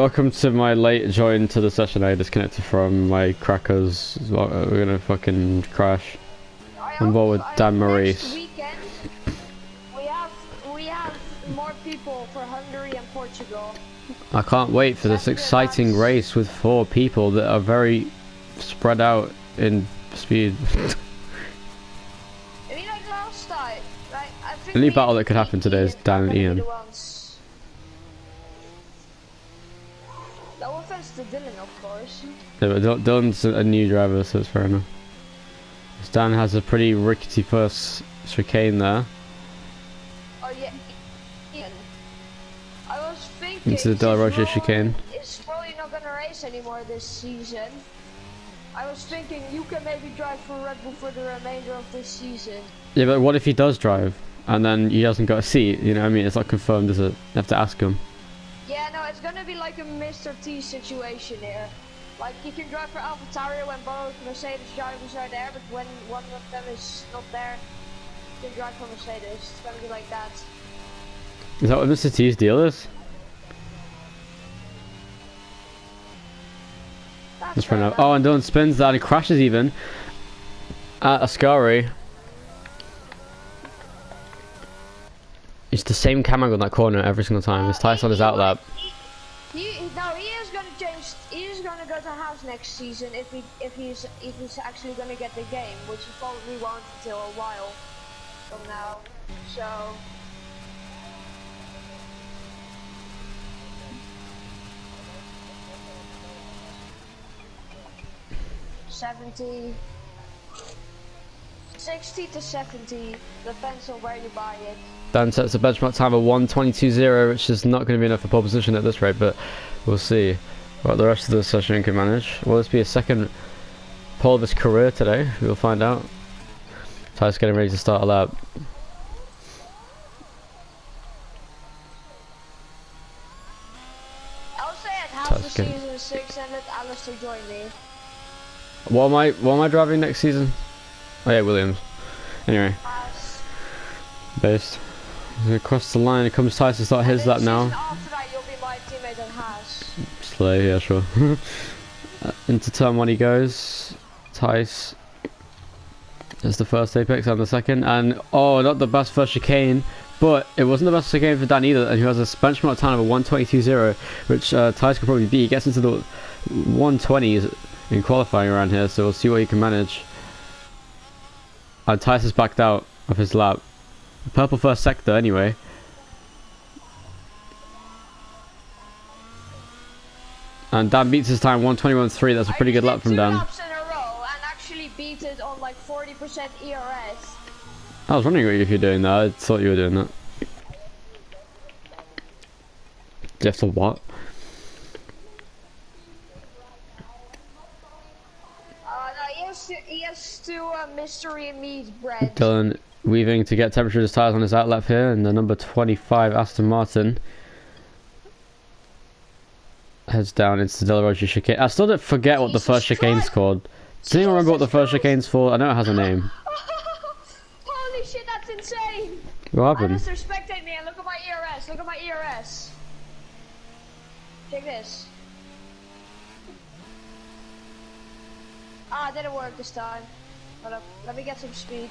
welcome to my late join to the session. I disconnected from my crackers. We're gonna fucking crash. I'm bored with Dan Maurice. Next weekend, we have more people for Hungary and Portugal. I can't wait for this exciting race with 4 people that are very spread out in speed. I mean, like last time, like I think The only battle that could happen today is Dan and Ian. No offense to Dylan, of course. Yeah, but Dylan's a new driver, so it's fair enough. Dan has a pretty rickety first chicane there. Oh yeah, Ian. I was thinking Into the Del Rocha chicane. It's probably not gonna race anymore this season. I was thinking you can maybe drive for Red Bull for the remainder of this season. Yeah, but what if he does drive and then he hasn't got a seat? You know what I mean? It's not confirmed, is it? You have to ask him. Yeah, no, it's gonna be like a Mr. T situation here. Like, you can drive for AlphaTauri when both Mercedes drivers are there, but when one of them is not there, you can drive for Mercedes. It's gonna be like that. Is that what Mr. T's deal is? That's fair enough. Oh, and Dylan spins that and crashes even at Ascari. It's the same cam angle in that corner every single time. His tires on his outlap. He is gonna change. He is gonna go to Haas next season if he's actually gonna get the game, which he probably won't until a while from now. So. $60 to $70, depends on where you buy it. Dan sets a benchmark time of 1:22.0, which is not going to be enough for pole position at this rate, but we'll see what the rest of the session can manage. Will this be a second pole of his career today? We'll find out. Ty's getting ready to start a lap. I'll say at half the season 6 and let Alistair join me. What am I driving next season? Oh yeah, Williams. Anyway. Based. Across the line, it comes Tice to start his lap now. After that, you'll be my teammate at Haas. Slay, yeah, sure. Into turn 1 he goes. Tice is the first apex and the second. And, oh, not the best first chicane. But it wasn't the best chicane for Dan either. And he has a benchmark time of a 1:22.0, which Tice could probably beat. He gets into the 120s in qualifying around here, so we'll see what he can manage. And Tice has backed out of his lap. Purple first sector anyway. And Dan beats his time 1:21.3. That's a pretty good lap from Dan. 2 laps in a row and actually beat it on like 40% ERS. I was wondering if you're doing that. I thought you were doing that. Just a what? No, he has two mystery meat bread. Dylan weaving to get temperature of his tyres on his outlap here, and the number 25 Aston Martin heads down into the Del Rocha chicane. I still don't forget what the first chicane's called. Does anyone remember what the first chicane's for? I know it has a name. Holy shit, that's insane! What happened? Mr. Spectate me and look at my ERS. Look at my ERS. Check this. Ah, it didn't work this time. Hold up, let me get some speed.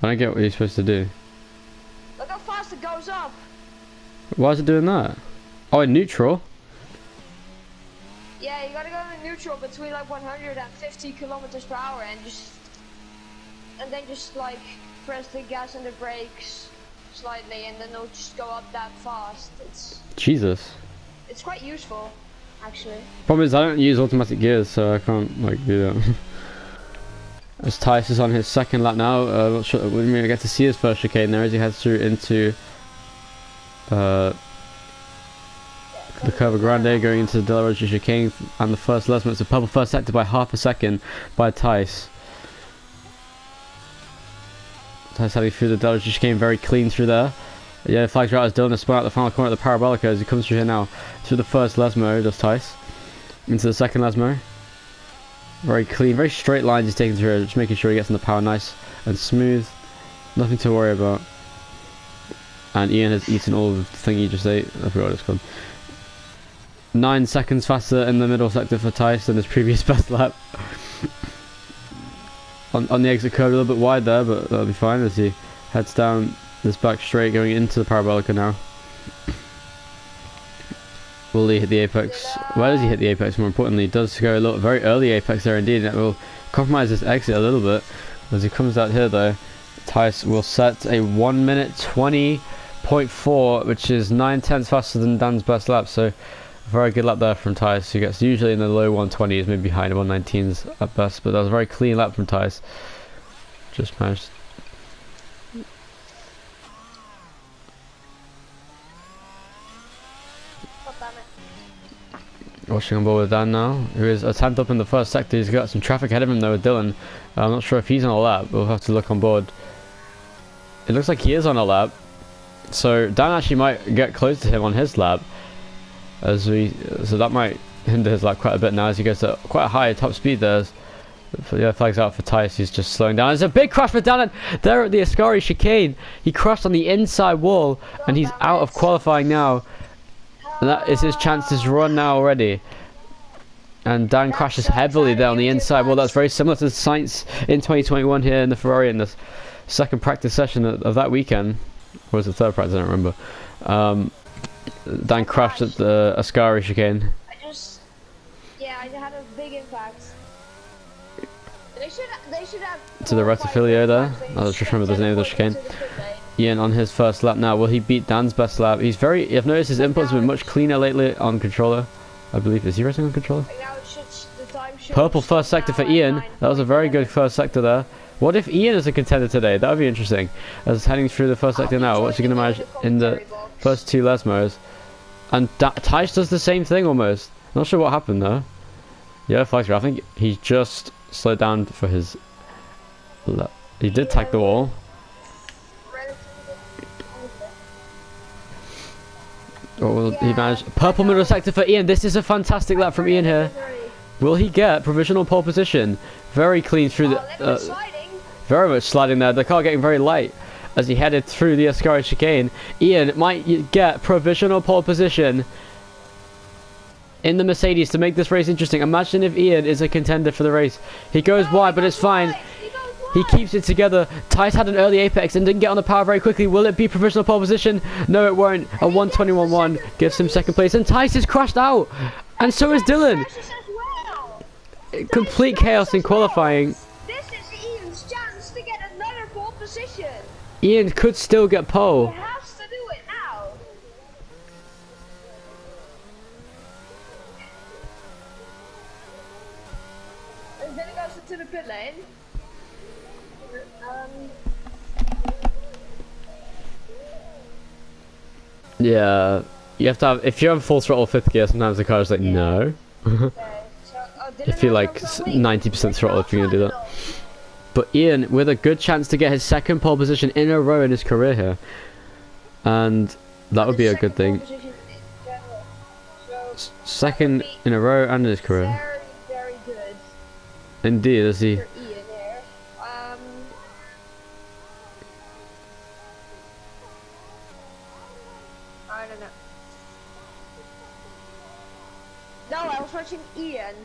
I don't get what you're supposed to do. Look how fast it goes up. Why is it doing that? Oh, in neutral? Yeah, you gotta go in neutral between like 150 kilometers per hour and then just like press the gas and the brakes slightly and then it'll just go up that fast. Jesus. It's quite useful, actually. Problem is I don't use automatic gears, so I can't like do that. As Tice is on his second lap now, not sure we may get to see his first chicane there as he heads through into the Curva Grande, going into the Del Rocha chicane, and the first lesson. It's a purple first sector by half a second by Tice. Tice heading through the Del Rocha chicane very clean through there. Yeah, flags right as Dylan has spun out the final corner at the Parabolica as he comes through here now. Through the first Lesmo, does Tice. Into the second Lesmo. Very clean, very straight lines he's taking through, just making sure he gets in the power nice and smooth. Nothing to worry about. And Ian has eaten all of the thing he just ate. I forgot what it's called. 9 seconds faster in the middle sector for Tice than his previous best lap. On the exit curve, a little bit wide there, but that'll be fine as he heads down this back straight going into the Parabolica now. Will he hit the apex? Where does he hit the apex? More importantly, he does go a little very early apex there indeed. That will compromise his exit a little bit as he comes out here though. Tice will set a 1 minute 20.4, which is 9/10 faster than Dan's best lap. So very good lap there from Tice, who gets usually in the low 120s, maybe behind 119s at best, but that was a very clean lap from Tice. Just managed. Watching on board with Dan now, who is a 10th up in the first sector. He's got some traffic ahead of him though with Dylan. I'm not sure if he's on a lap, we'll have to look on board. It looks like he is on a lap, so Dan actually might get close to him on his lap. So that might hinder his lap quite a bit now as he goes to quite a high top speed there. Yeah, flags out for Tice, he's just slowing down. There's a big crash for Dan there at the Ascari chicane. He crashed on the inside wall and he's out of qualifying now. And that is his chance to run now already. And Dan crashes heavily there on the inside wall. That's very similar to the Sainz in 2021 here in the Ferrari in the second practice session of that weekend. Or was it third practice? I don't remember. Dan crashed at the Ascari chicane. Yeah, I had a big impact. They should have to the Retifilio there. I'll just remember the name of the chicane. Ian on his first lap now. Will he beat Dan's best lap? He's very. I've noticed his inputs have been much cleaner lately on controller. I believe. Is he racing on controller? Purple first sector for Ian. That was a very good first sector there. What if Ian is a contender today? That would be interesting. As heading through the first sector now, what's he going to manage in the first two Lesmos? And Tice does the same thing almost. Not sure what happened though. Yeah, flags. I think he just slowed down for his. He did tag the wall. Or will he manage? Purple middle sector for Ian. This is a fantastic lap from Ian here. Will he get provisional pole position? Very clean through the. Very much sliding there. The car getting very light as he headed through the Ascari chicane. Ian might get provisional pole position in the Mercedes to make this race interesting. Imagine if Ian is a contender for the race. He goes wide, but it's fine. He keeps it together. Tice had an early apex and didn't get on the power very quickly. Will it be provisional pole position? No, it won't. A 121.1 gives him second place. And Tice is crashed out. And so is Dylan. Complete chaos in qualifying. This is Ian's chance to get another pole position. Ian could still get pole. He has to do it now. And then he goes into the pit lane. Yeah, you have to have. If you're on full throttle fifth gear, sometimes the car is like no. Okay, so, If you're like 90% throttle, if you're gonna do that. But Ian with a good chance to get his second pole position in a row in his career here, and that would be a good thing. Second in a row and in his career. Very, very good. Indeed, as he. I don't know. No, I was watching Ian.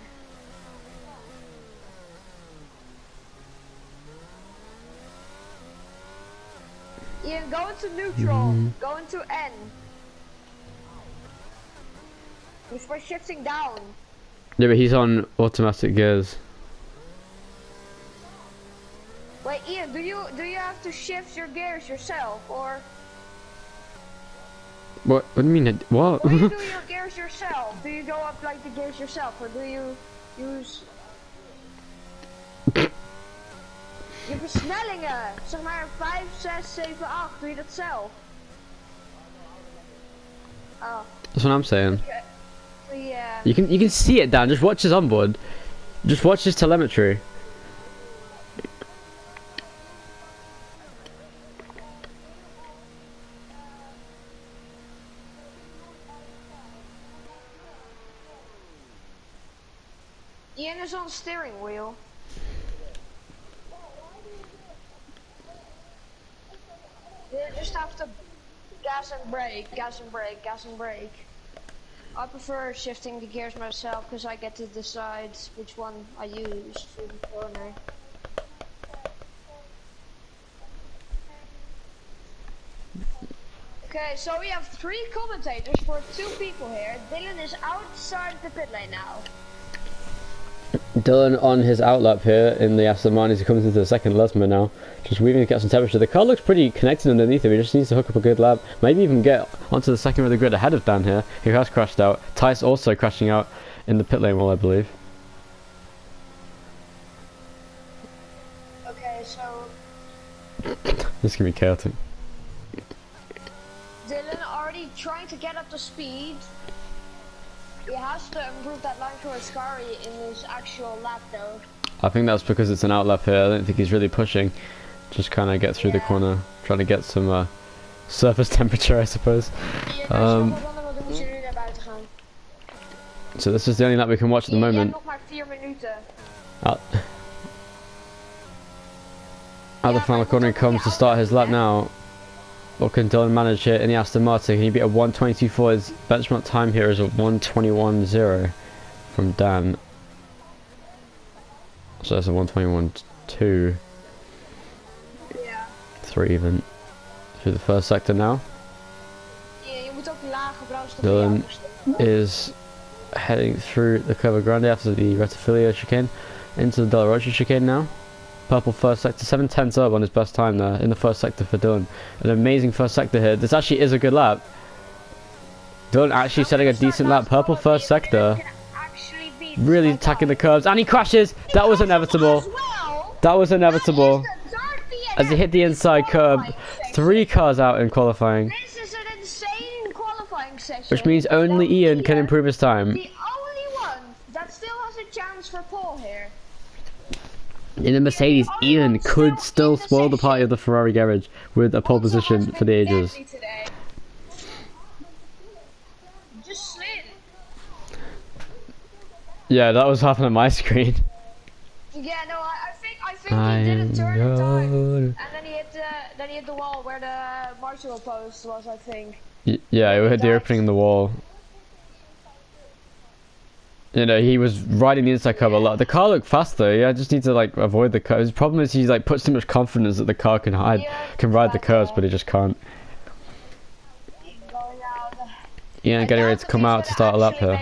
Ian, go into neutral. Go into N. We're shifting down. Yeah, but he's on automatic gears. Wait, Ian, do you have to shift your gears yourself, or? What do you mean? What? Or you do your gears yourself? Do you go up like the gears yourself, or do you use? Je versnellingen, zeg maar 5, 6, 7, 8, doe je dat zelf? Oh. That's what I'm saying. Yeah. You can see it, Dan. Just watch his onboard. Just watch his telemetry. Ian is on the steering wheel. You just have to gas and brake, gas and brake, gas and brake. I prefer shifting the gears myself because I get to decide which one I use through the corner. Okay, so we have 3 commentators for 2 people here. Dylan is outside the pit lane now. Dylan on his outlap here in the Aston Martin as he comes into the second Lesmer now. Just weaving to get some temperature. The car looks pretty connected underneath him. He just needs to hook up a good lap. Maybe even get onto the second of the grid ahead of Dan here, who has crashed out. Tice also crashing out in the pit lane wall, I believe. Okay, so This can be chaotic. Dylan already trying to get up to speed. He has to improve that line for Ascari in his actual lap though. I think that's because it's an outlap here. I don't think he's really pushing. Just kind of get through the corner, trying to get some surface temperature, I suppose. So this is the only lap we can watch at the moment. Out the final corner he comes to start his lap now. What can Dylan manage here in the Aston Martin? Can he beat a 1:22.4? His benchmark time here is a 1:21.0 from Dan. So that's a 1:21.2. Yeah. 3 even. Through the first sector now. Dylan is heading through the Curva Grande after the Retifilia chicane into the Della Rocha chicane now. Purple first sector, 7/10 up on his best time there in the first sector for Dylan. An amazing first sector here. This actually is a good lap. Dylan actually setting a decent lap. Purple first sector. Really attacking the curves. And he crashes! That was inevitable. That was inevitable. As he hit the inside curb. 3 cars out in qualifying. This is an insane qualifying session. Which means only Ian can improve his time. The only one that still has a chance for pole here. In the Mercedes, Ian could still spoil the party of the Ferrari garage with a pole position for the ages. Just slid. Yeah, that was happening on my screen. Yeah, no, I think he didn't turn in time, and then he hit the wall where the Marshall post was, I think. Yeah, it hit the opening in the wall. You know, he was riding the inside curve a lot. The car looked fast though. Yeah, I just need to like avoid the curves. His problem is he like puts too much confidence that the car can ride the curves, but he just can't. Ian getting ready to come out to start a lap here.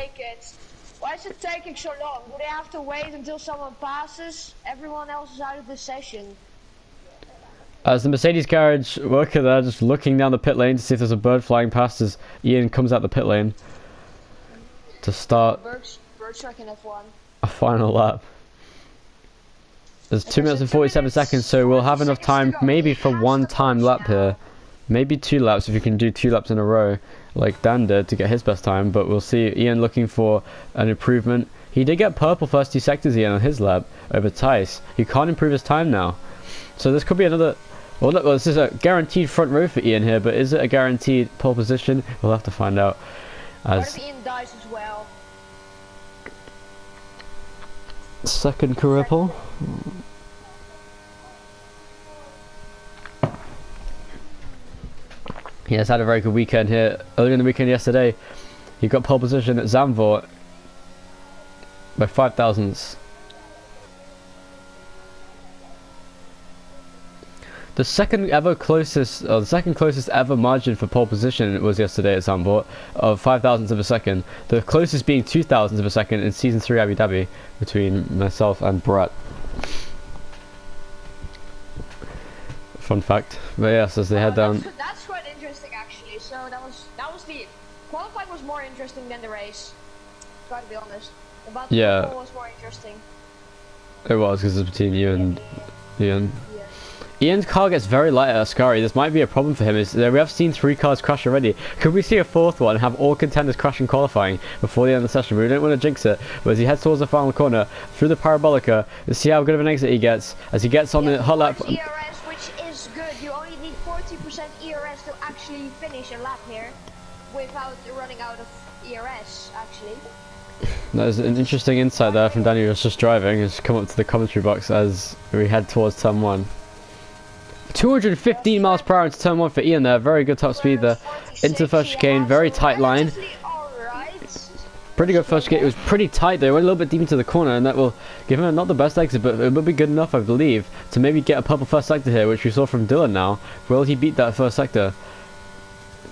Why is it taking so long? Do they have to wait until someone passes? Everyone else is out of the session. As the Mercedes garage worker there, just looking down the pit lane to see if there's a bird flying past as Ian comes out the pit lane to start a final lap. There's 2 minutes and 47 seconds, so we'll have enough time maybe for 1 time lap here. Maybe 2 laps if you can do 2 laps in a row like Dan did to get his best time, but we'll see. Ian looking for an improvement. He did get purple first 2 sectors Ian on his lap over Tice. He can't improve his time now. So this could be another... Well, look, this is a guaranteed front row for Ian here, but is it a guaranteed pole position? We'll have to find out. What if Ian dies as well? Second career pole. He has had a very good weekend here. Earlier in the weekend yesterday, he got pole position at Zandvoort by 5 thousandths. The second closest ever margin for pole position was yesterday at Zandvoort of 5 thousandths of a second. The closest being 2 thousandths of a second in season 3 Abu Dhabi between myself and Brett. Fun fact. But yes, as they head down. That's quite interesting actually. So that was the qualifying was more interesting than the race. Gotta be honest. But the pole was more interesting. It was because it's between you and Ian. Ian's car gets very light at Ascari. This might be a problem for him. We have seen 3 cars crash already. Could we see a 4th one and have all contenders crash in qualifying before the end of the session? We don't want to jinx it. But as he heads towards the final corner, through the Parabolica, let's see how good of an exit he gets. As he gets on the hot lap... ERS, which is good. You only need 40% ERS to actually finish a lap here without running out of ERS, actually. There's an interesting insight there from Daniel who's just driving. He's come up to the commentary box as we head towards turn 1. 215 miles per hour into turn 1 for Ian there. Very good top speed there. Into the first chicane. Very tight line. Pretty good first chicane. It was pretty tight though. It went a little bit deep into the corner, and that will give him not the best exit, but it will be good enough, I believe, to maybe get a purple first sector here, which we saw from Dylan now. Will he beat that first sector?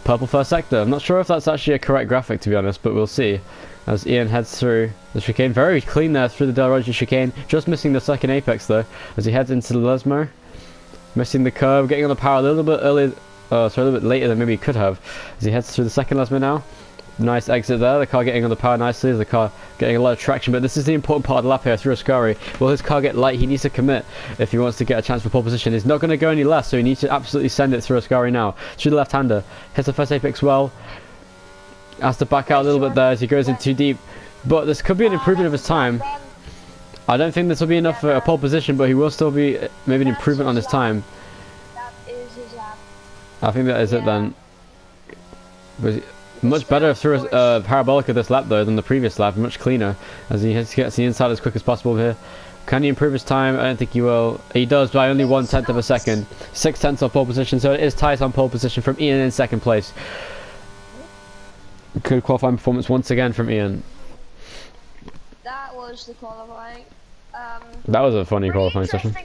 Purple first sector. I'm not sure if that's actually a correct graphic, to be honest, but we'll see. As Ian heads through the chicane. Very clean there through the Del Roger chicane. Just missing the second apex though, as he heads into the Lesmo. Missing the curve, getting on the power a little bit earlier, sorry, a little bit later than maybe he could have. As he heads through the second Lesmo now. Nice exit there, the car getting on the power nicely, the car getting a lot of traction, but this is the important part of the lap here through Ascari. Will his car get light? He needs to commit if he wants to get a chance for pole position. He's not going to go any less, so he needs to absolutely send it through Ascari now. Through the left-hander, hits the first apex well, has to back out a little bit there as he goes in too deep, but this could be an improvement of his time. I don't think this will be enough for a pole position, but he will still be maybe an improvement on his time. That is his lap. I think that is it then. Much better through a parabolic of this lap though than the previous lap, much cleaner, as he gets the inside as quick as possible here. Can he improve his time? I don't think he will. He does by only 1/10 of a second. 6/10 on pole position, so it is tight on pole position from Ian in second place. Good qualifying performance once again from Ian. That was the qualifying. That was a funny qualifying session.